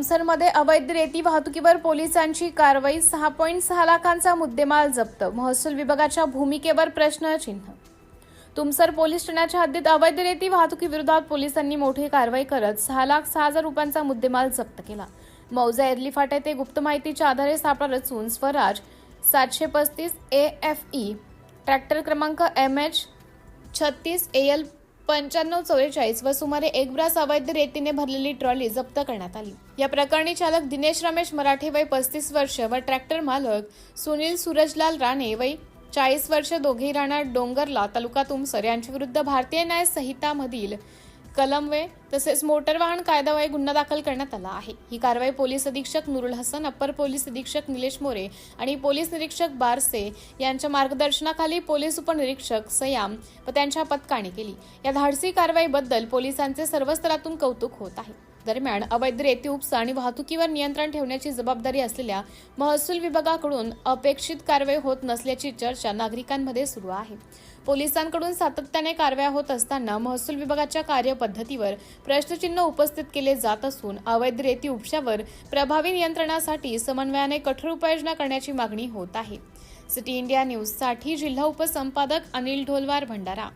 तुमसरमध्ये अवैध रेती वाहतुकीवर पोलिसांची कारवाई. 6.6 लाखांचा मुद्देमाल जप्त. महसूल विभागाच्या भूमिकेवर प्रश्नचिन्ह. तुमसर पोलीस ठाण्याच्या हद्दीत अवैध रेती वाहतुकीविरोधात पोलिसांनी मोठी कारवाई करत 6,06,000 रुपयांचा मुद्देमाल जप्त केला. मौजा एरली फाटा येथे गुप्त माहितीच्या आधारे सापळा रचून स्वराज 735 AFE ट्रॅक्टर क्रमांक MH 36 AL 9544 व सुमारे 1 ब्रास अवैध रेतीने भरलेली ट्रॉली जप्त करण्यात आली. या प्रकरणी चालक दिनेश रमेश मराठे वय 35 वर्ष व ट्रॅक्टर मालक सुनील सूरजलाल राणे वय 40 वर्ष दोघेही राहणार डोंगरला तालुका तुमसर यांच्याविरुद्ध भारतीय न्याय संहितामधील कलमवे तसेच मोटर वाहन कायद्यान्वये गुन्हा दाखल करण्यात आला आहे. ही कारवाई पोलीस अधीक्षक नुरुल हसन, अप्पर पोलीस अधीक्षक निलेश मोरे आणि पोलीस निरीक्षक बारसे यांच्या मार्गदर्शनाखाली पोलीस उपनिरीक्षक सयाम व त्यांच्या पथकाने केली. या धाडसी कारवाईबद्दल पोलिसांचे सर्व स्तरातून कौतुक होत आहे. दरम्यान अवैध रेती उपसा आणि वाहतुकीवर नियंत्रण ठेवण्याची जबाबदारी असलेल्या महसूल विभागाकडून अपेक्षित कारवाई होत नसल्याची चर्चा नागरिकांमध्ये सुरू आहे. पोलिसांकडून सातत्याने कारवाया होत असताना महसूल विभागाच्या कार्यपद्धतीवर प्रश्नचिन्ह उपस्थित केले जात असून अवैध रेती उपशावर प्रभावी नियंत्रणासाठी समन्वयाने कठोर उपाययोजना करण्याची मागणी होत आहे. सिटी इंडिया न्यूजसाठी जिल्हा उपसंपादक अनिल ढोलवार, भंडारा.